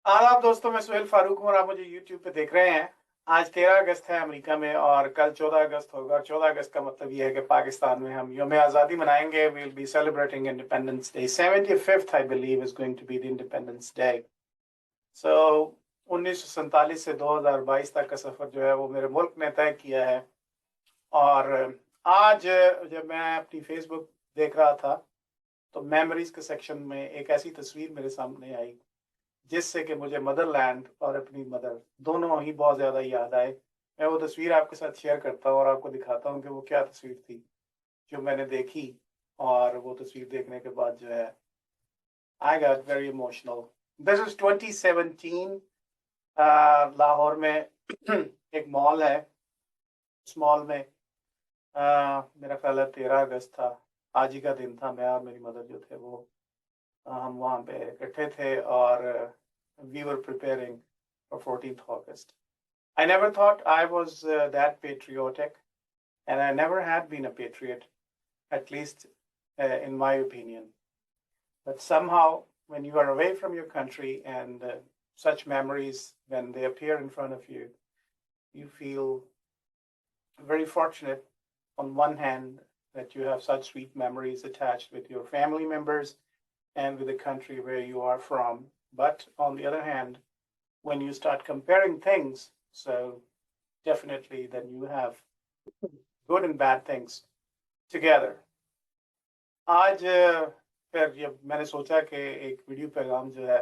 आदाब दोस्तों, मैं सुहेल फारूक हूँ और आप मुझे YouTube पे देख रहे हैं। आज 13 अगस्त है अमेरिका में और कल 14 अगस्त होगा और 14 अगस्त का मतलब ये है कि पाकिस्तान में हम यौम आज़ादी मनाएंगे। We'll be celebrating Independence Day. 75th I believe is going to be the Independence Day. So 1947 से 2022 तक का सफर जो है वो मेरे मुल्क ने तय किया है। और आज जब मैं अपनी फेसबुक देख रहा था तो मेमोरीज के सेक्शन में एक ऐसी तस्वीर मेरे सामने आई जिससे कि मुझे मदरलैंड और अपनी मदर दोनों ही बहुत ज़्यादा याद आए। मैं वो तस्वीर आपके साथ शेयर करता हूँ और आपको दिखाता हूँ कि वो क्या तस्वीर थी जो मैंने देखी। और वो तस्वीर देखने के बाद जो है I got very emotional. This is 2017। Lahore में एक मॉल है। उस मॉल में मेरा ख्याल है 13 अगस्त था। आज ही का दिन था। मैं और मेरी मदर जो थे वो हम वहाँ पे इकट्ठे थे और we were preparing for 14th August. I never thought I was that patriotic, and I never had been a patriot, at least in my opinion. But somehow, when you are away from your country and such memories, when they appear in front of you, you feel very fortunate on one hand that you have such sweet memories attached with your family members and with the country where you are from. But on the other hand, when you start comparing things, so definitely then you have good and bad things together. आज फिर जब मैंने सोचा कि एक video पैगाम जो है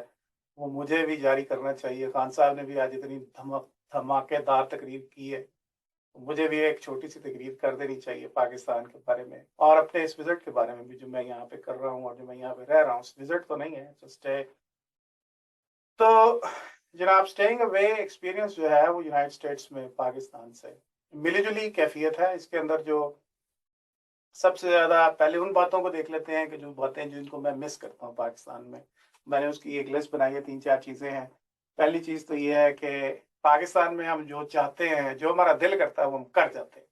वो मुझे भी जारी करना चाहिए। खान साहब ने भी आज इतनी धमाकेदार तकरीर की है, मुझे भी एक छोटी सी तकरीर कर देनी चाहिए पाकिस्तान के बारे में और अपने इस विजिट के बारे में भी जो मैं यहाँ पे कर रहा हूँ और जो मैं यहाँ पे रह रहा हूँ। विजिट तो नहीं है, जस्ट तो जनाब स्टेइंग अवे एक्सपीरियंस जो है वो यूनाइटेड स्टेट्स में पाकिस्तान से मिली जुली कैफियत है। इसके अंदर जो सबसे ज़्यादा पहले उन बातों को देख लेते हैं कि जो बातें जिनको मैं मिस करता हूँ पाकिस्तान में। मैंने उसकी एक लिस्ट बनाई है, 3-4 चीज़ें हैं। पहली चीज़ तो ये है कि पाकिस्तान में हम जो चाहते हैं, जो हमारा दिल करता है वो हम कर जाते हैं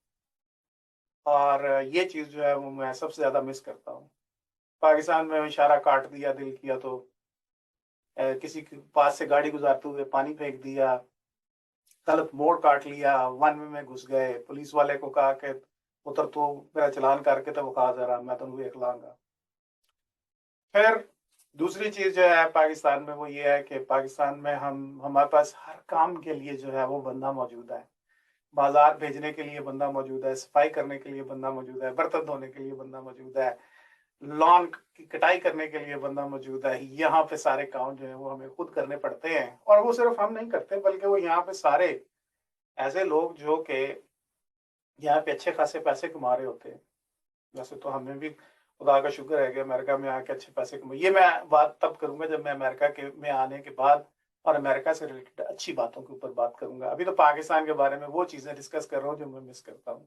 और ये चीज़ जो है वो मैं सबसे ज़्यादा मिस करता हूँ। पाकिस्तान में इशारा काट दिया, दिल किया तो किसी के पास से गाड़ी गुजारते हुए पानी फेंक दिया, गलत मोड़ काट लिया, वन वे में घुस गए, पुलिस वाले को कहा कि उतर तो मेरा चलान करके तो वो कहा जरा मैं तो देख लाऊंगा। फिर दूसरी चीज जो है पाकिस्तान में वो ये है कि पाकिस्तान में हमारे पास हर काम के लिए जो है वो बंदा मौजूद है। बाजार भेजने के लिए बंदा मौजूद है, सफाई करने के लिए बंदा मौजूद है, बर्तन धोने के लिए बंदा मौजूद है, लॉन की कटाई करने के लिए बंदा मौजूद है। यहाँ पे सारे काम जो है वो हमें खुद करने पड़ते हैं और वो सिर्फ हम नहीं करते बल्कि वो यहाँ पे सारे ऐसे लोग जो कि यहाँ पे अच्छे खासे पैसे कमा रहे होते हैं। वैसे तो हमें भी खुदा का शुक्र है कि अमेरिका में आके अच्छे पैसे कमाए। ये मैं बात तब करूंगा जब मैं अमेरिका के में आने के बाद और अमेरिका से रिलेटेड अच्छी बातों के ऊपर बात करूंगा। अभी तो पाकिस्तान के बारे में वो चीजें डिस्कस कर रहा हूँ जो मैं मिस करता हूँ।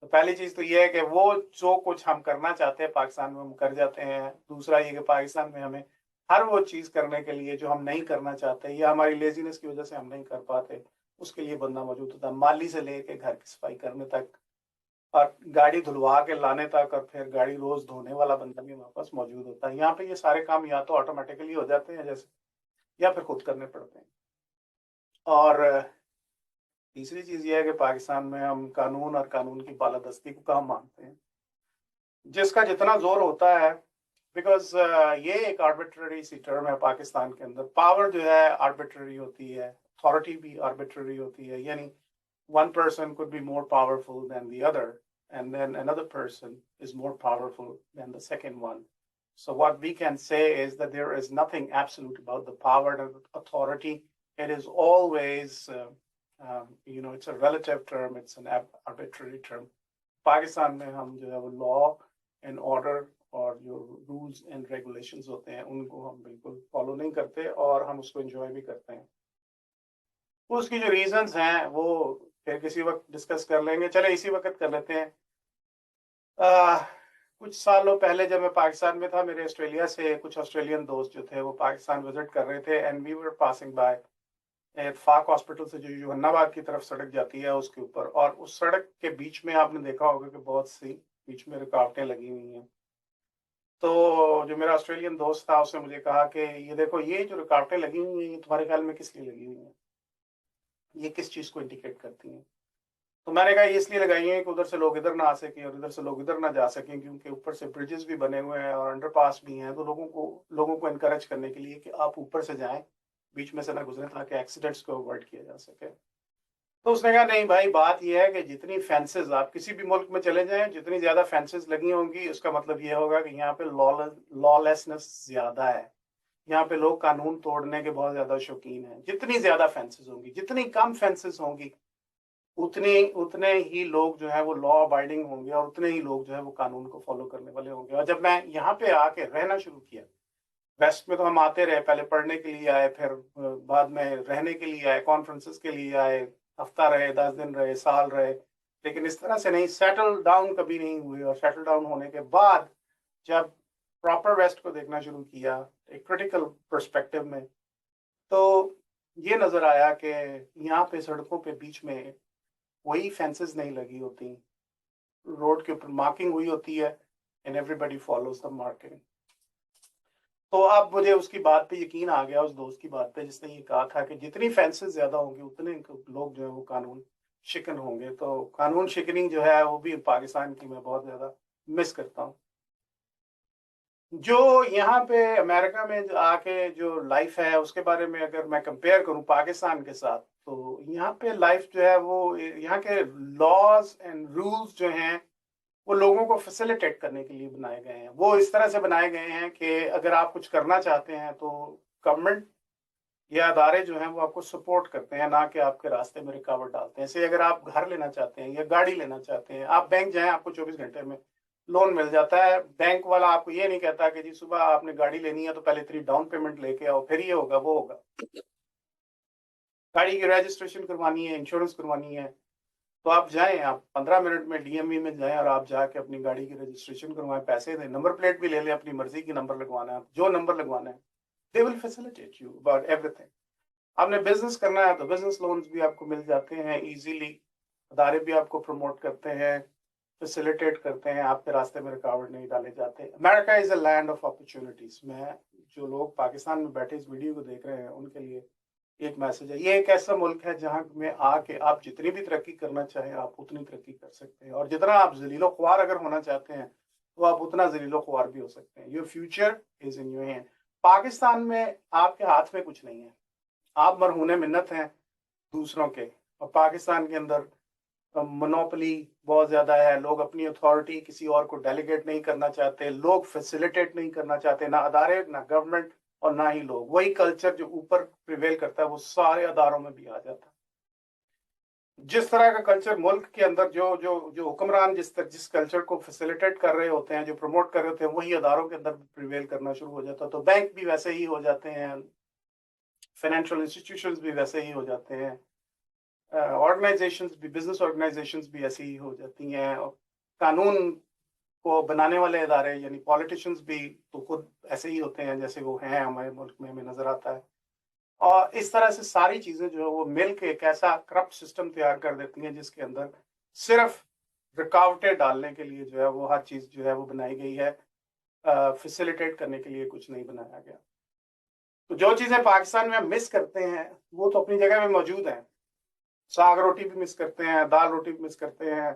तो पहली चीज तो ये है कि वो जो कुछ हम करना चाहते हैं पाकिस्तान में हम कर जाते हैं। दूसरा ये कि पाकिस्तान में हमें हर वो चीज करने के लिए जो हम नहीं करना चाहते या हमारी लेजीनेस की वजह से हम नहीं कर पाते उसके लिए बंदा मौजूद होता है, माली से लेके घर की सफाई करने तक और गाड़ी धुलवा के लाने तक और फिर गाड़ी रोज धोने वाला बंदा भी हमारे पास मौजूद होता है। यहाँ पे ये सारे काम या तो ऑटोमेटिकली हो जाते हैं जैसे या फिर खुद करने पड़ते हैं। और तीसरी चीज ये है कि पाकिस्तान में हम कानून और कानून की बालादस्ती को कम मानते हैं, जिसका जितना जोर होता है बिकॉज ये एक आर्बिट्ररी सी टर्म है। पाकिस्तान के अंदर पावर जो है आर्बिट्ररी होती है, अथॉरिटी भी आर्बिट्ररी होती है। यानी one person could be more powerful than the other, and then another person is more powerful than the second one. So what we can say is that there is nothing absolute about the power and authority. It is always, it's a relative term. It's an arbitrary term. Pakistan में हम जो है वो law and order और जो rules and regulations होते हैं उनको हम बिल्कुल follow नहीं करते और हम उसको enjoy भी करते हैं। उसकी जो रीजंस हैं वो फिर किसी वक्त डिस्कस कर लेंगे। चले इसी वक्त कर लेते हैं। कुछ सालों पहले जब मैं पाकिस्तान में था, मेरे ऑस्ट्रेलिया से कुछ ऑस्ट्रेलियन दोस्त जो थे वो पाकिस्तान विजिट कर रहे थे and we were passing by फाक हॉस्पिटल से जो जहानाबाद की तरफ सड़क जाती है उसके ऊपर, और उस सड़क के बीच में आपने देखा होगा कि बहुत सी बीच में रुकावटें लगी हुई हैं। तो जो मेरा ऑस्ट्रेलियन दोस्त था उसने मुझे कहा कि ये देखो, ये जो रुकावटें लगी हुई हैं ये तुम्हारे ख्याल में किस लिए लगी हुई हैं, ये किस चीज़ को इंडिकेट करती हैं? तो मैंने कहा ये इसलिए लगाई हैं कि उधर से लोग इधर ना आ सकें और इधर से लोग इधर ना जा सकें, क्योंकि ऊपर से ब्रिजेस भी बने हुए हैं और अंडरपास भी हैं, तो लोगों को इनकरेज करने के लिए कि आप ऊपर से जाएं, बीच में से ना गुजरें, ताकि एक्सीडेंट्स को अवॉइड किया जा सके। तो उसने कहा नहीं भाई, बात यह है कि जितनी फेंसेस आप किसी भी मुल्क में चले जाएं, जितनी ज्यादा फेंसेस लगी होंगी, उसका मतलब यह होगा कि यहाँ पे लॉलेसनेस ज्यादा है, यहाँ पे लोग कानून तोड़ने के बहुत ज्यादा शौकीन हैं। जितनी ज्यादा फेंसेस होंगी, जितनी कम फेंसेस होंगी, उतने ही लोग जो है वो लॉ अबाइडिंग होंगे और उतने ही लोग जो है वो कानून को फॉलो करने वाले होंगे। और जब मैं यहाँ पे आके रहना शुरू किया, वेस्ट में तो हम आते रहे, पहले पढ़ने के लिए आए, फिर बाद में रहने के लिए आए, कॉन्फ्रेंसेस के लिए आए, हफ्ता रहे, 10 दिन रहे, साल रहे, लेकिन इस तरह से नहीं, सेटल डाउन कभी नहीं हुए। और सेटल डाउन होने के बाद जब प्रॉपर वेस्ट को देखना शुरू किया एक क्रिटिकल पर्सपेक्टिव में, तो ये नजर आया कि यहाँ पे सड़कों पे बीच में वही फेंसेस नहीं लगी होती, रोड के ऊपर मार्किंग हुई होती है and everybody follows the marking. तो अब मुझे उसकी बात पे यकीन आ गया, उस दोस्त की बात पे जिसने ये कहा था कि जितनी फेंसेस ज्यादा होंगी उतने लोग जो है वो कानून शिकन होंगे। तो कानून शिकनिंग जो है वो भी पाकिस्तान की मैं बहुत ज्यादा मिस करता हूँ। जो यहाँ पे अमेरिका में आके जो लाइफ है उसके बारे में अगर मैं कंपेयर करूँ पाकिस्तान के साथ, तो यहाँ पे लाइफ जो है वो, यहाँ के लॉज एंड रूल्स जो हैं वो लोगों को फैसिलिटेट करने के लिए बनाए गए हैं। वो इस तरह से बनाए गए हैं कि अगर आप कुछ करना चाहते हैं तो गवर्नमेंट या अदारे जो हैं वो आपको सपोर्ट करते हैं, ना कि आपके रास्ते में रुकावट डालते हैं। जैसे अगर आप घर लेना चाहते हैं या गाड़ी लेना चाहते हैं, आप बैंक जाएं, आपको 24 घंटे में लोन मिल जाता है। बैंक वाला आपको ये नहीं कहता कि जी सुबह आपने गाड़ी लेनी है तो पहले इतनी डाउन पेमेंट लेके आओ, फिर ये होगा वो होगा। गाड़ी की रजिस्ट्रेशन करवानी है, इंश्योरेंस करवानी है, तो आप जाएं, आप 15 मिनट में डीएमवी में जाएं और आप जाके अपनी गाड़ी की रजिस्ट्रेशन करवाएं, पैसे दें, नंबर प्लेट भी ले लें, अपनी मर्जी की नंबर लगवाना है, जो नंबर लगवाना है, they will facilitate you about everything. आपने बिजनेस करना है तो बिजनेस लोन्स भी आपको मिल जाते हैं इजीली, अदारे भी आपको प्रमोट करते हैं, फैसिलिटेट करते हैं, आपके रास्ते में रुकावट नहीं डाले जाते। America is a land of opportunities. मैं जो लोग पाकिस्तान में बैठे इस वीडियो को देख रहे हैं उनके लिए एक मैसेज है, ये एक ऐसा मुल्क है जहां में आके आप जितनी भी तरक्की करना चाहें आप उतनी तरक्की कर सकते हैं, और जितना आप जलीलो ख्वार अगर होना चाहते हैं तो आप उतना जलीलो ख्वार भी हो सकते हैं। Your future is in your hand. Pakistan में आपके हाथ में कुछ नहीं है, आप मरहूने मिन्नत हैं दूसरों के। और पाकिस्तान के अंदर मोनोपोली बहुत ज्यादा है, लोग अपनी अथॉरिटी किसी और को डेलीगेट नहीं करना चाहते, लोग फैसिलिटेट नहीं करना चाहते, ना अदारे ना गवर्नमेंट और ना ही लोग। वही कल्चर जो ऊपर प्रिवेल करता है वो सारे अदारों में भी आ जाता है। जिस तरह का कल्चर मुल्क के अंदर जो जो जो हुक्मरान जिस कल्चर को फैसिलिटेट कर रहे होते हैं, जो प्रमोट कर रहे होते हैं, वही अदारों के अंदर प्रिवेल करना शुरू हो जाता है। तो बैंक भी वैसे ही हो जाते हैं, फाइनेंशियल इंस्टीट्यूशंस भी वैसे ही हो जाते हैं, ऑर्गेनाइजेशंस भी, बिजनेस ऑर्गेनाइजेशंस भी ऐसी ही हो जाती हैं। और कानून को बनाने वाले इदारे यानी पॉलिटिशियंस भी तो खुद ऐसे ही होते हैं जैसे वो हैं हमारे मुल्क में, हमें नजर आता है। और इस तरह से सारी चीजें जो है वो मिल के एक ऐसा करप्ट सिस्टम तैयार कर देती हैं जिसके अंदर सिर्फ रुकावटें डालने के लिए जो है वो हर चीज जो है वो बनाई गई है, फैसिलिटेट करने के लिए कुछ नहीं बनाया गया। तो जो चीजें पाकिस्तान में हम मिस करते हैं वो तो अपनी जगह में मौजूद हैं। साग रोटी भी मिस करते हैं, दाल रोटी भी मिस करते हैं,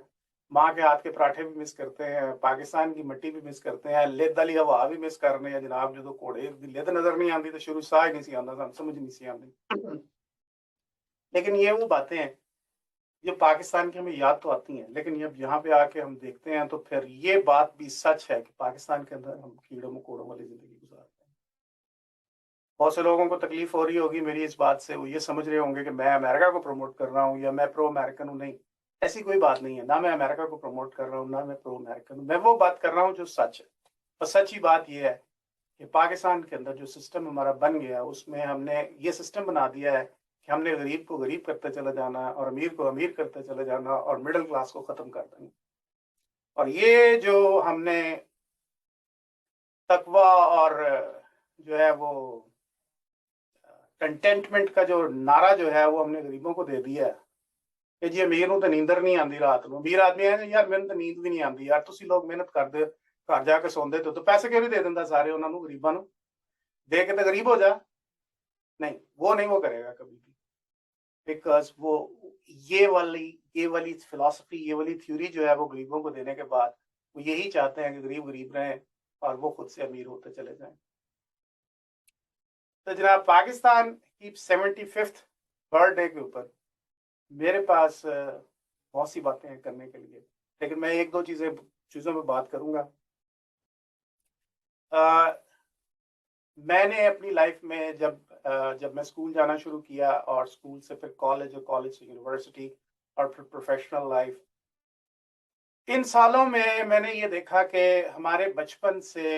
माँ के हाथ के पराठे भी मिस करते हैं, पाकिस्तान की मिट्टी भी मिस करते हैं, लेद वाली हवा भी मिस करने हैं जनाब। जो घोड़े लेद नजर नहीं आती तो शुरू साह नहीं सी आंदा, समझ नहीं सी आती। लेकिन ये वो बातें हैं जो पाकिस्तान की हमें याद तो आती हैं, लेकिन जब यहाँ पे आके हम देखते हैं तो फिर ये बात भी सच है कि पाकिस्तान के अंदर हम कीड़ों मकोड़ों वाली जिंदगी गुजारते हैं। बहुत से लोगों को तकलीफ हो रही होगी मेरी इस बात से, वो ये समझ रहे होंगे कि मैं अमेरिका को प्रमोट कर रहा हूँ या मैं प्रो अमेरिकन हूँ। नहीं, ऐसी कोई बात नहीं है, ना मैं अमेरिका को प्रमोट कर रहा हूँ ना मैं प्रो अमेरिकन हूँ। मैं वो बात कर रहा हूँ जो सच है। और सच्ची बात यह है कि पाकिस्तान के अंदर जो सिस्टम हमारा बन गया उसमें हमने ये सिस्टम बना दिया है कि हमने गरीब को गरीब करते चले जाना और अमीर को अमीर करते चले जाना और मिडिल क्लास को खत्म कर देना। और ये जो हमने तकवा और जो है वो कंटेंटमेंट का जो नारा जो है वो हमने गरीबों को दे दिया है कि जी अमीर ਨੂੰ ਤਾਂ ਨੀਂਦਰ ਨਹੀਂ ਆਉਂਦੀ ਰਾਤ ਨੂੰ। ਅਮੀਰ ਆਦਮੀ ਹੈ यार मैंने तो नींद भी नहीं आती यार, तुसी लोग मेहनत करते घर जाके सौंदे तो पैसे क्यों नहीं दे दिंदा सारे उन्होंने गरीबां नूं दे के तो गरीब हो जा नहीं वो करेगा कभी भी बिकॉज वो ये वाली फिलॉसफी ये वाली थ्योरी जो है वो गरीबों को देने के बाद वो यही चाहते हैं कि गरीब गरीब रहें और वो खुद से अमीर होते चले जाएं तो जनाब पाकिस्तान की 75th बर्थडे के ऊपर मेरे पास बहुत सी बातें हैं करने के लिए लेकिन मैं एक दो चीज़ों में बात करूंगा मैंने अपनी लाइफ में जब मैं स्कूल जाना शुरू किया और स्कूल से फिर कॉलेज और कॉलेज से यूनिवर्सिटी और फिर प्रोफेशनल लाइफ इन सालों में मैंने ये देखा कि हमारे बचपन से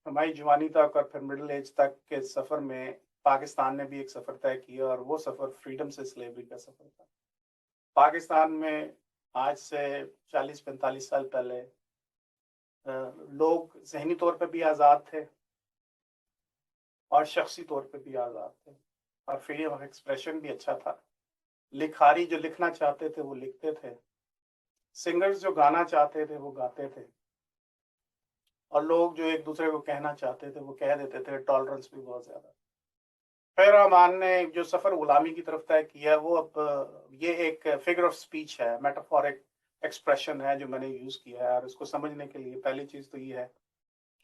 हमारी जवानी तक और फिर मिडिल एज तक के सफ़र में पाकिस्तान ने भी एक सफ़र तय किया और वो सफ़र फ्रीडम से स्लेवरी का सफ़र था पाकिस्तान में आज से 40-45 साल पहले लोग ज़हनी तौर पर भी आज़ाद थे और शख्सी तौर पे भी आज़ाद थे और फ्रीडम ऑफ एक्सप्रेशन भी अच्छा था लिखारी जो लिखना चाहते थे वो लिखते थे सिंगर्स जो गाना चाहते थे वो गाते थे और लोग जो एक दूसरे को कहना चाहते थे वो कह देते थे टॉलरेंस भी बहुत ज़्यादा फिर रहमान ने जो सफ़र गुलामी की तरफ तय किया वो अब ये एक फिगर ऑफ स्पीच है मेटाफोरिक एक्सप्रेशन है जो मैंने यूज़ किया है और इसको समझने के लिए पहली चीज़ तो ये है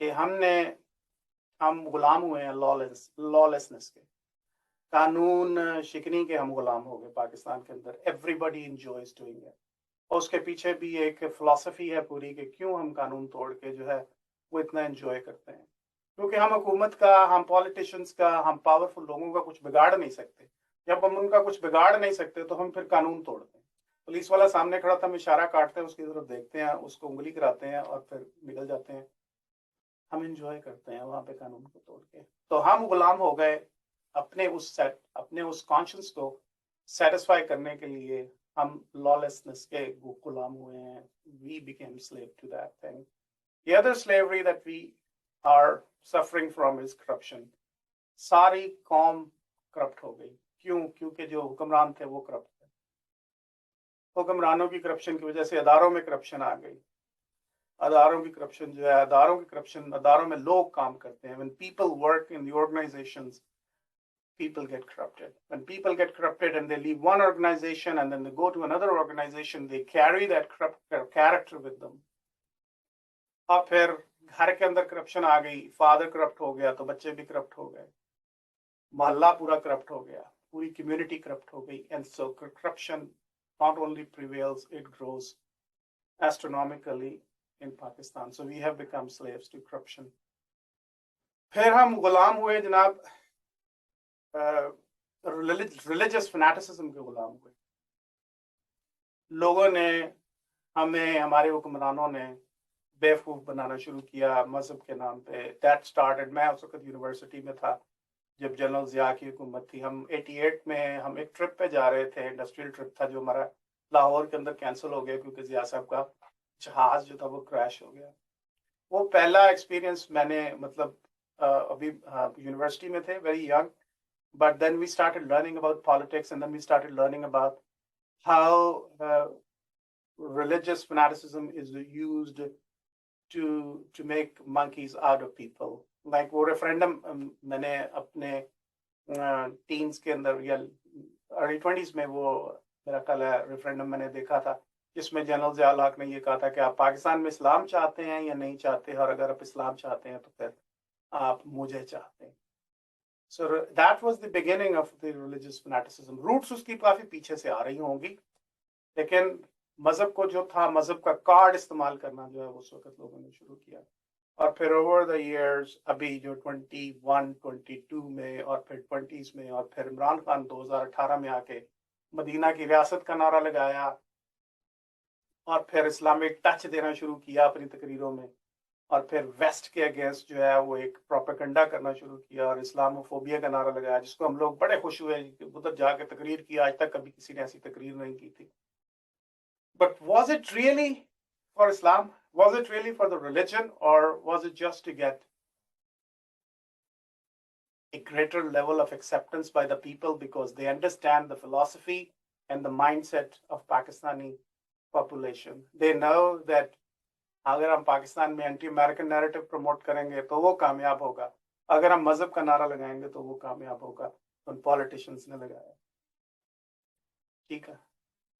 कि हम गुलाम हुए हैं लॉलेसनेस के कानून शिकनी के हम गुलाम हो गए पाकिस्तान के अंदर एवरीबडी एंजॉयज डूइंग इट और उसके पीछे भी एक फिलॉसफी है पूरी कि क्यों हम कानून तोड़ के जो है वो इतना एंजॉय करते हैं क्योंकि हम हुकूमत का हम पॉलिटिशियंस का हम पावरफुल लोगों का कुछ बिगाड़ नहीं सकते जब हम उनका कुछ बिगाड़ नहीं सकते तो हम फिर कानून तोड़ते हैं पुलिस वाला सामने खड़ा था हम इशारा काटते हैं उसकी तरफ देखते हैं उसको उंगली कराते हैं और फिर निकल जाते हैं हम इंजॉय करते हैं वहां पे कानून को तोड़ के तो हम गुलाम हो गए अपने उस कॉन्शियस को सेटिस्फाई करने के लिए हम लॉलेसनेस के गुलाम हुए हैं we became slave to that thing the other slavery that we are suffering from is corruption सारी कौम करप्ट हो गई क्योंकि जो हुक्मरान थे वो करप्ट थे हुक्मरानों की करप्शन की वजह से अदारों में करप्शन आ गई अदारों की करप्शन जो है अदारों में लोग काम करते हैं when people work in the organizations people get corrupted when people get corrupted and they leave one organization and then they go to another organization they carry that corrupt character with them और फिर घर के अंदर corruption आ गई father corrupt हो गया तो बच्चे भी करप्ट हो गए मोहल्ला पूरा करप्ट हो गया पूरी कम्युनिटी करप्ट हो गई and so corruption not only prevails it grows astronomically in Pakistan. So we have become slaves to corruption. फिर हम गुलाम हुए जनाब रिलीजियस फैनेटिसिज्म के गुलाम हुए लोगों ने हमें हमारे हुक्मरानों ने बेवकूफ़ बनाना शुरू किया मजहब के नाम पे दैट स्टार्टेड मैं उस वक्त यूनिवर्सिटी में था जब जनरल ज़िया की हुकूमत थी हम 88 में हम एक ट्रिप पे जा रहे थे इंडस्ट्रियल ट्रिप था जो हमारा लाहौर के अंदर कैंसिल हो गया क्योंकि ज़िया साहब का जहाज जो था वो क्रैश हो गया वो पहला एक्सपीरियंस मैंने मतलब अभी यूनिवर्सिटी में थे very young but then we started learning about politics and then we started learning about how religious fanaticism is used to make monkeys out of people like वो referendum मैंने अपने teens के अंदर या early 20s में वो मेरा ख्याल है referendum मैंने देखा था जिसमें जनरल ज़िया हक ने ये कहा था कि आप पाकिस्तान में इस्लाम चाहते हैं या नहीं चाहते और अगर आप इस्लाम चाहते हैं तो फिर आप मुझे चाहते हैं So that was the beginning of the religious fanaticism. Roots उसकी काफी पीछे से आ रही होंगी, लेकिन मजहब को जो था मजहब का कार्ड इस्तेमाल करना जो है उस वक्त लोगों ने शुरू किया और फिर ओवर द इयर्स अभी जो 21, 22 में और फिर 20s में और फिर इमरान खान 2018 में आके मदीना की रियासत का नारा लगाया और फिर इस्लामिक टच देना शुरू किया अपनी तकरीरों में और फिर वेस्ट के अगेंस्ट जो है वो एक प्रोपेगेंडा करना शुरू किया और इस्लामोफोबिया का नारा लगाया जिसको हम लोग बड़े खुश हुए उधर जाके तकरीर की आज तक कभी किसी ने ऐसी तकरीर नहीं की थी but was it really for Islam was it really for the religion और was it just to get a greater level of acceptance by the people because they understand the philosophy and the mindset of Pakistani population they know that अगर हम पाकिस्तान में anti American narrative promote करेंगे तो वो कामयाब होगा, अगर हम मजहब का नारा लगाएंगे तो वो कामयाब होगा, उन पॉलिटिशियंस ने लगाया। ठीक है,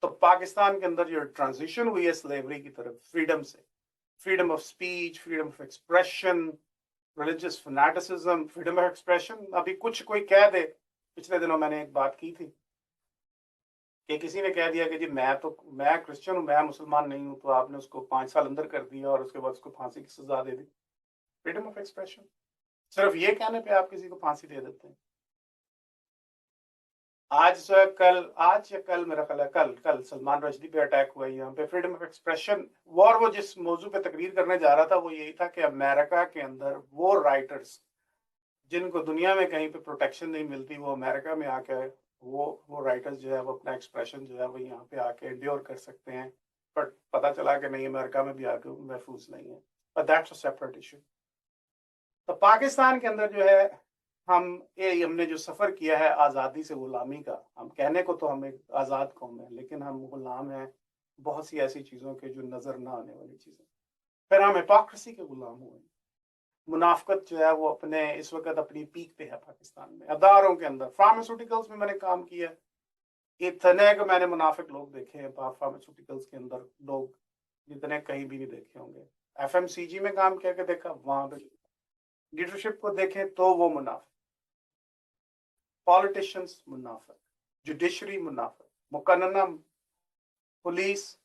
तो पाकिस्तान के अंदर जो ट्रांजिशन हुई है स्लेवरी की तरफ, फ्रीडम से, freedom of speech, freedom of expression, religious fanaticism, freedom of expression. अभी कुछ कोई कह दे, पिछले दिनों मैंने एक बात की थी कि किसी ने कह दिया कि जी मैं क्रिश्चियन हूँ, मैं मुसलमान नहीं हूँ, तो आपने उसको 5 साल अंदर कर दिया और उसके बाद उसको फांसी की सजा दे दी। फ्रीडम ऑफ एक्सप्रेशन, सिर्फ ये कहने पे आप किसी को फांसी दे देते हैं। आज या कल मेरा ख्याल है, कल सलमान रश्दी पे अटैक हुआ यहाँ पे, फ्रीडम ऑफ एक्सप्रेशन। वो जिस मौजू पे तकरीर करने जा रहा था वो यही था कि अमेरिका के अंदर वो राइटर्स जिनको दुनिया में कहीं पे प्रोटेक्शन नहीं मिलती, वो अमेरिका में आके वो राइटर्स जो है वो अपना एक्सप्रेशन जो है वो यहाँ पे आके एंड्योर कर सकते हैं, बट पता चला कि नहीं, अमेरिका में भी आके महफूज नहीं है। But that's a separate issue. तो पाकिस्तान के अंदर जो है, हमने जो सफर किया है आज़ादी से गुलामी का, हम कहने को तो हम एक आज़ाद कौम है, लेकिन हम गुलाम हैं बहुत सी ऐसी चीज़ों के जो नज़र ना आने वाली चीज़ें। फिर हम हिपोक्रेसी के गुलाम हुए। मुनाफकत जो है वो इस वक्त अपनी पीक पे है पाकिस्तान में, अदारों के अंदर। फार्मास्यूटिकल्स में मैंने काम किया, इतने को मैंने मुनाफिक लोग देखे हैं फार्मास्यूटिकल्स के अंदर, लोग जितने कहीं भी नहीं देखे होंगे। एफएमसीजी में काम करके देखा, वहां पे लीडरशिप को देखें तो वो मुनाफिक, पॉलिटिशियंस मुनाफिक, जुडिशरी मुनाफिक, मुकन्ना पुलिस,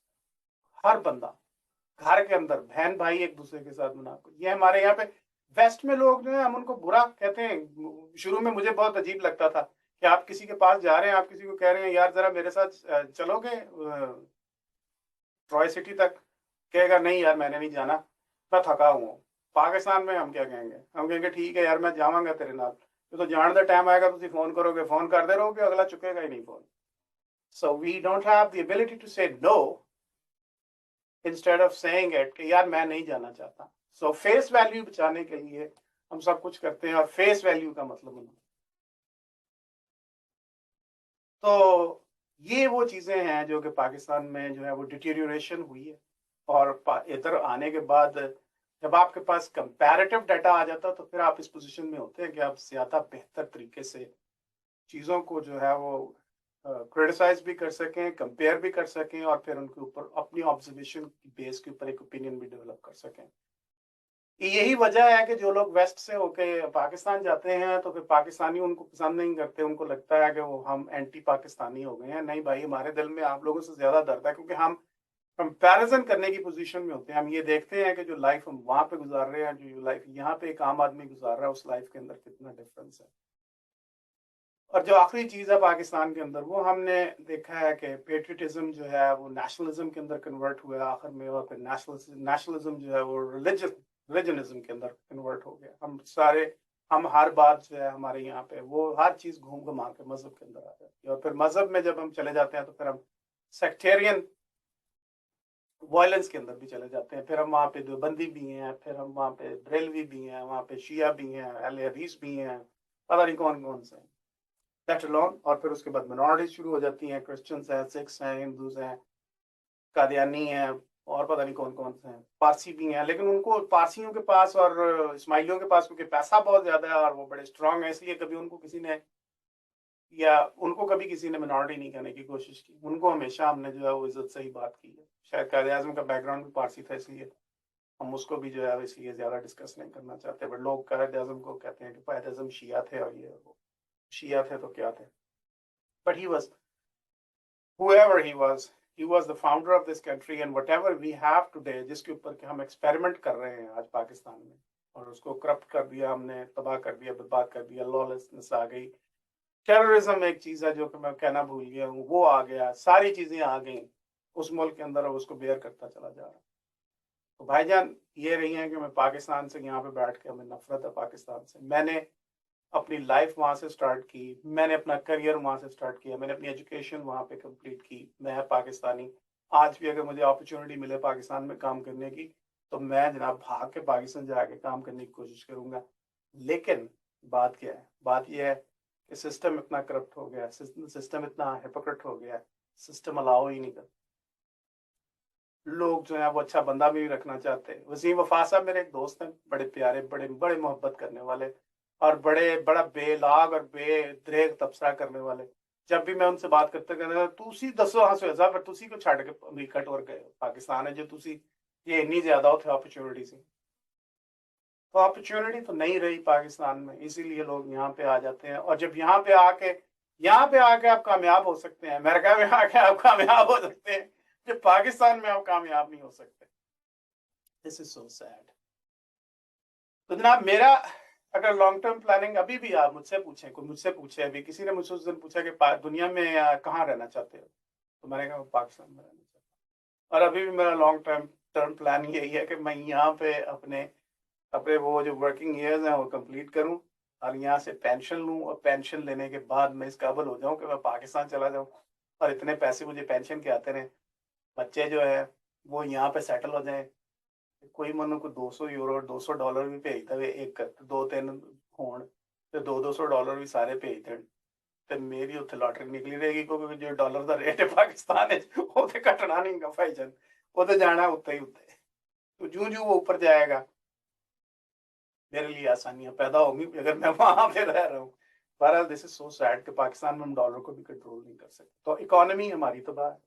हर बंदा घर के अंदर बहन भाई एक दूसरे के साथ मुनाफिक। ये हमारे यहाँ पे वेस्ट में लोग जो है हम उनको बुरा कहते हैं। शुरू में मुझे बहुत अजीब लगता था कि आप किसी के पास जा रहे हैं, आप किसी को कह रहे हैं यार जरा मेरे साथ चलोगे ट्रॉय सिटी तक, कहेगा नहीं यार मैंने नहीं जाना, मैं थका हुआ हूँ। पाकिस्तान में हम क्या कहेंगे, हम कहेंगे ठीक है यार मैं जाऊंगा तेरे नाल, तो जान का टाइम आएगा तुम फोन करोगे, फोन करते रहोगे, अगला चुकेगा ही नहीं phone. So we don't have the ability to say no instead of saying it कि यार मैं नहीं जाना चाहता। सो फेस वैल्यू बचाने के लिए हम सब कुछ करते हैं, और फेस वैल्यू का मतलब होना। तो ये वो चीजें हैं जो कि पाकिस्तान में जो है वो डिटेरियोरेशन हुई है। और इधर आने के बाद जब आपके पास कंपैरेटिव डाटा आ जाता है तो फिर आप इस पोजीशन में होते हैं कि आप ज्यादा बेहतर तरीके से चीज़ों को जो है वो क्रिटिसाइज भी कर सकें, कंपेयर भी कर सकें, और फिर उनके ऊपर अपनी ऑब्जर्वेशन की बेस के ऊपर एक ओपिनियन भी डेवलप कर सकें। यही वजह है कि जो लोग वेस्ट से होके पाकिस्तान जाते हैं तो फिर पाकिस्तानी उनको पसंद नहीं करते, उनको लगता है कि वो हम एंटी पाकिस्तानी हो गए हैं। नहीं भाई, हमारे दिल में आप लोगों से ज्यादा दर्द है, क्योंकि हम कंपैरिजन करने की पोजीशन में होते हैं। हम ये देखते हैं कि जो लाइफ हम वहां पे गुजार रहे हैं, जो लाइफ यहाँ पे एक आम आदमी गुजार रहा है, उस लाइफ के अंदर कितना डिफरेंस है। और जो आखिरी चीज है पाकिस्तान के अंदर, वो हमने देखा है कि पेट्रियटिज्म जो है वो नेशनलिज्म के अंदर कन्वर्ट हुआ आखिर में, और फिर नेशनलिज्म जो है वो रिलीजनिज्म के अंदर कन्वर्ट हो गया। हम हर बात जो है हमारे यहाँ पे वो हर चीज घूम घुमा के मजहब के अंदर आ जाती है, और फिर मजहब में जब हम चले जाते हैं तो फिर हम सेक्टेरियन वायलेंस के अंदर भी चले जाते हैं। फिर हम वहाँ पे देवबंदी भी हैं, फिर हम वहाँ पे बरेलवी भी हैं, वहाँ पे शिया भी हैं, अहले हदीस भी हैं, पता नहीं कौन कौन से हैं, लेट अलोन। और फिर उसके बाद मिनॉरिटीज शुरू हो जाती हैं, क्रिश्चियंस हैं, सिख्स हैं, हिंदूज हैं, कादियानी हैं, और पता नहीं कौन कौन से हैं, पारसी भी हैं। लेकिन उनको पारसियों के पास और इस्माइलियों के पास क्योंकि पैसा बहुत ज्यादा है और वो बड़े स्ट्रांग है, इसलिए कभी उनको कभी किसी ने मिनॉरिटी नहीं कहने की कोशिश की। उनको हमेशा हमने जो है वो इज्जत से ही बात की है। शायद कायद आज़म का बैकग्राउंड भी पारसी था, इसलिए हम उसको भी जो है इसलिए ज्यादा डिस्कस नहीं करना चाहते। बट लोग कायद आज़म को कहते हैं कि कायद आज़म शिया थे, और ये वो शिया थे तो क्या थे, but he was whoever he was the founder of this country, and whatever we have today जिसके ऊपर के हम एक्सपेरिमेंट कर रहे हैं आज पाकिस्तान में, और उसको करप्ट कर दिया हमने, तबाह कर दिया, बर्बाद कर दिया, लॉलेसनेस आ गई, टेररिज्म एक चीज है जो कि मैं कहना भूल गया हूँ, वो आ गया, सारी चीजें आ गई उस मुल्क के अंदर, और उसको बेयर करता चला जा रहा। तो भाईजान ये रही है कि मैं पाकिस्तान से यहाँ पे बैठ के, हमें नफरत है पाकिस्तान से। मैंने अपनी लाइफ वहां से स्टार्ट की, मैंने अपना करियर वहां से स्टार्ट किया, मैंने अपनी एजुकेशन वहां पे कंप्लीट की। मैं पाकिस्तानी, आज भी अगर मुझे अपॉर्चुनिटी मिले पाकिस्तान में काम करने की तो मैं जनाब भाग के पाकिस्तान जाके काम करने की कोशिश करूंगा। लेकिन बात क्या है, बात यह है कि सिस्टम इतना करप्ट हो गया, सिस्टम इतना हिपोक्रेट हो गया, सिस्टम अलाउ ही नहीं करता। لوگ جو ہیں وہ اچھا بندہ بھی رکھنا چاہتے ہیں. وسیم وفا صاحب میرے ایک دوست ہیں, بڑے پیارے, بڑے بڑے محبت کرنے والے, اور بڑا بے لاگ اور بے دریغ تبصرہ کرنے والے. جب بھی میں ان سے بات کرتے کہتے تسی دسو ہاں سہیل صاحب تسی کو چھڈ کے امریکہ ٹور گئے پاکستان ہے جو تسی یہ اتنی زیادہ اتنے اپرچونٹی سی. تو اپرچونٹی تو نہیں رہی پاکستان میں, اسی لیے لوگ یہاں پہ آ جاتے ہیں. اور جب یہاں پہ آ کے آپ کامیاب ہو سکتے ہیں, امریکہ میں آ کے آپ کامیاب ہو سکتے ہیں, جب پاکستان میں آپ کامیاب نہیں ہو سکتے. دس از سو سیڈ. تو جناب میرا اگر لانگ ٹرم پلاننگ ابھی بھی آپ مجھ سے پوچھیں, کوئی مجھ سے پوچھے, ابھی کسی نے مجھ سے اس دن پوچھا کہ دنیا میں کہاں رہنا چاہتے ہو, تو میں نے کہا پاکستان میں رہنا چاہتا ہوں. اور ابھی بھی میرا لانگ ٹرم پلان یہی ہے کہ میں یہاں پہ اپنے وہ جو ورکنگ ایئرز ہیں وہ کمپلیٹ کروں, اور یہاں سے پینشن لوں, اور پینشن لینے کے بعد میں اس قابل ہو جاؤں کہ میں پاکستان چلا جاؤں, اور اتنے پیسے مجھے پینشن کے آتے رہیں, بچے جو ہے وہ یہاں پہ سیٹل ہو جائیں. کوئی منو کو $200 $200 بھی بھیجتا ہے, ایک 2-3 ہون تو $200 بھی سارے بھیج دین, تو میری اتنے لاٹری نکلی رہے گی, کیونکہ جو ڈالر کا ریٹ ہے پاکستان ہے وہ تو کٹنا نہیں گا بھائی جان, وہ تو جانا اتنے ہی اتنے. تو جو وہ اوپر جائے گا میرے لیے آسانیاں پیدا ہوں گی اگر میں وہاں پہ رہ رہا ہوں. بہرحال دس از سو سیڈ کہ پاکستان میں ہم ڈالر کو بھی کنٹرول نہیں کر سکتے. تو اکانومی ہماری تباہ ہے,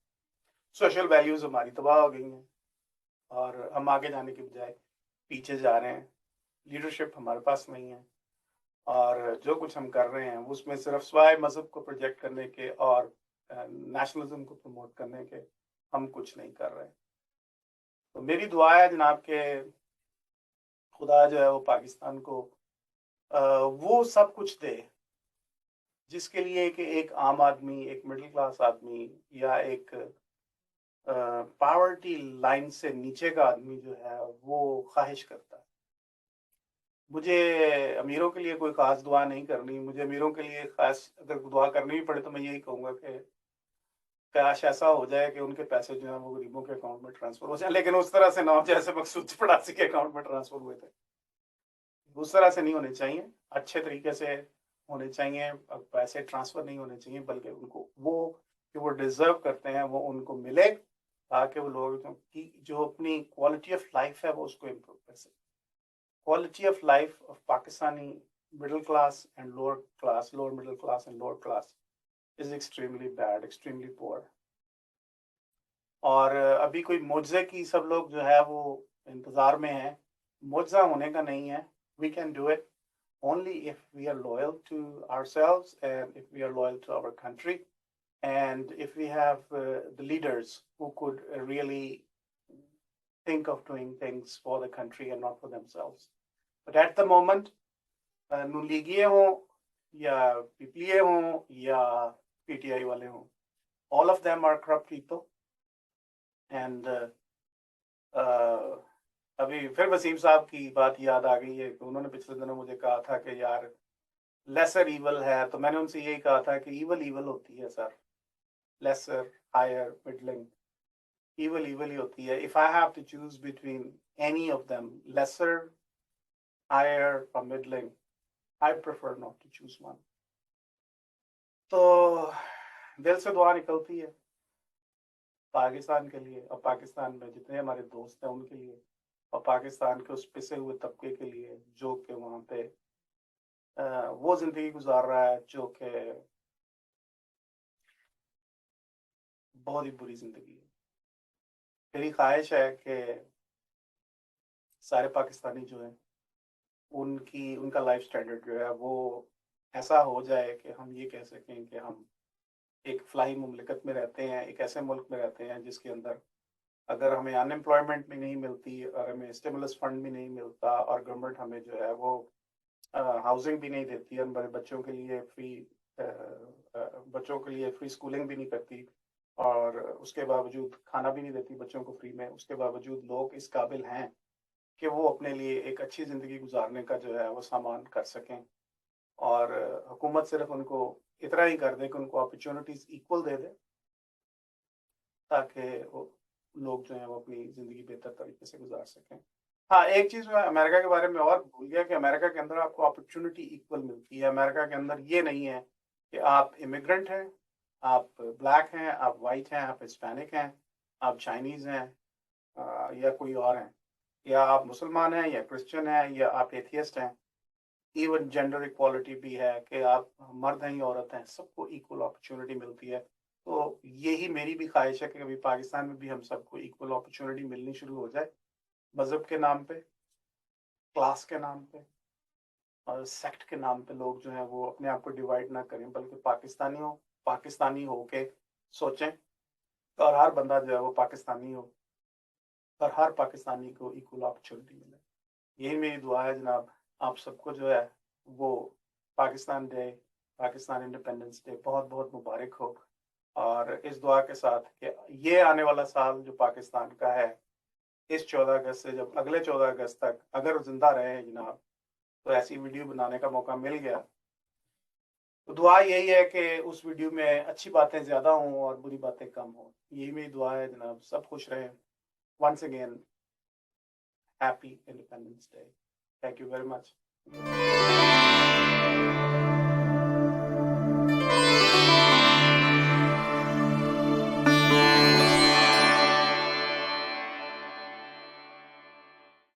سوشل ویلیوز ہماری تباہ ہو گئی ہیں, اور ہم آگے جانے کے بجائے پیچھے جا رہے ہیں. لیڈرشپ ہمارے پاس نہیں ہے, اور جو کچھ ہم کر رہے ہیں اس میں صرف سوائے مذہب کو پروجیکٹ کرنے کے اور نیشنلزم کو پروموٹ کرنے کے ہم کچھ نہیں کر رہے. تو میری دعا ہے جناب کہ خدا جو ہے وہ پاکستان کو وہ سب کچھ دے جس کے لیے کہ ایک عام آدمی, ایک مڈل کلاس آدمی, یا ایک پاورٹی لائن سے نیچے کا آدمی جو ہے وہ خواہش کرتا ہے. مجھے امیروں کے لیے کوئی خاص دعا نہیں کرنی, مجھے امیروں کے لیے خاص اگر دعا کرنی بھی پڑے تو میں یہی کہوں گا کہ کاش ایسا ہو جائے کہ ان کے پیسے جو ہیں وہ غریبوں کے اکاؤنٹ میں ٹرانسفر ہو جائیں, لیکن اس طرح سے نہ ہو جیسے مقصود چپڑاسی کے اکاؤنٹ میں ٹرانسفر ہوئے تھے. اس طرح سے نہیں ہونے چاہیے, اچھے طریقے سے ہونے چاہیے, پیسے ٹرانسفر نہیں ہونے چاہیے, بلکہ ان کو وہ کہ وہ ڈیزرو کرتے ہیں وہ ان کو ملے, تاکہ وہ لوگ کی جو اپنی کوالٹی آف لائف ہے وہ اس کو امپروو کر سکیں. Quality of life of Pakistani middle class and lower class, lower middle class and lower class is extremely bad, extremely poor. اور ابھی کوئی معجزے کی سب لوگ جو ہے وہ انتظار میں ہیں, معجزہ ہونے کا نہیں ہے. We can do it only if we are loyal to ourselves and if we are loyal to our country and if we have the leaders who could really think of doing things for the country and not for themselves. But at the moment, نون لیگیے ہوں یا پی پی اے ہوں یا P T I والے ہوں, all of them are corrupt people. And ابھی پھر وسیم صاحب کی بات یاد آ گئی ہے کہ انہوں نے پچھلے دنوں مجھے کہا تھا کہ یار لیسر ایول ہے, تو میں نے ان سے یہی کہا تھا کہ ایول ہوتی ہے سر, لیسر, ہائر, مڈلنگ, ایول ہی ہوتی ہے. if I have to choose between any of them, lesser, higher or middling, I prefer not to choose one. تو دل سے دعا نکلتی ہے پاکستان کے لیے, اور پاکستان میں جتنے ہمارے دوست ہیں ان کے لیے, اور پاکستان کے اس پسے ہوئے طبقے کے لیے جو کہ وہاں پہ وہ زندگی گزار رہا ہے جو کہ بہت ہی بری زندگی ہے. میری خواہش ہے کہ سارے پاکستانی جو ہیں ان کا لائف سٹینڈرڈ جو ہے وہ ایسا ہو جائے کہ ہم یہ کہہ سکیں کہ ہم ایک فلاحی مملکت میں رہتے ہیں, ایک ایسے ملک میں رہتے ہیں جس کے اندر اگر ہمیں ان امپلائمنٹ بھی نہیں ملتی اور ہمیں اسٹیمولس فنڈ بھی نہیں ملتا اور گورنمنٹ ہمیں جو ہے وہ ہاؤسنگ بھی نہیں دیتی, ہمارے بچوں کے لیے فری اسکولنگ بھی نہیں کرتی, اور اس کے باوجود کھانا بھی نہیں دیتی بچوں کو فری میں, اس کے باوجود لوگ اس قابل ہیں کہ وہ اپنے لیے ایک اچھی زندگی گزارنے کا جو ہے وہ سامان کر سکیں, اور حکومت صرف ان کو اتنا ہی کر دے کہ ان کو اپرچونٹیز ایکول دے دے تاکہ وہ لوگ جو ہیں وہ اپنی زندگی بہتر طریقے سے گزار سکیں. ہاں, ایک چیز میں امریکہ کے بارے میں اور بھول گیا کہ امریکہ کے اندر آپ کو اپرچونٹی ایکول ملتی ہے. امریکہ کے اندر یہ نہیں ہے کہ آپ امیگرنٹ ہیں, آپ بلیک ہیں, آپ وائٹ ہیں, آپ ہسپینک ہیں, آپ چائنیز ہیں, या कोई और हैं, या आप मुसलमान हैं या क्रिश्चियन हैं या आप एथियस्ट हैं, इवन जेंडर इक्वालिटी भी है कि आप मर्द हैं या औरत हैं, सबको इक्वल अपॉर्चुनिटी मिलती है। तो यही मेरी भी ख्वाहिश है कि कभी पाकिस्तान में भी हम सबको इक्वल अपॉर्चुनिटी मिलनी शुरू हो जाए, मजहब के नाम पे, क्लास के नाम पे और सेक्ट के नाम पे लोग जो है वो अपने आप को डिवाइड ना करें, बल्कि पाकिस्तानी हो के सोचें और हर बंदा जो है वो पाकिस्तानी हो और हर पाकिस्तानी को इक्वल अपॉर्चुनिटी मिले। यही मेरी दुआ है जनाब, आप सबको जो है वो पाकिस्तान इंडिपेंडेंस डे बहुत बहुत मुबारक हो। और इस दुआ के साथ कि ये आने वाला साल जो पाकिस्तान का है, इस 14 अगस्त से जब अगले 14 अगस्त तक अगर जिंदा रहे जनाब, तो ऐसी वीडियो बनाने का मौका मिल गया, तो दुआ यही है कि उस वीडियो में अच्छी बातें ज्यादा हों और बुरी बातें कम हों। यही मेरी दुआ है जनाब, सब खुश रहें। Once again happy independence day. Thank you very much.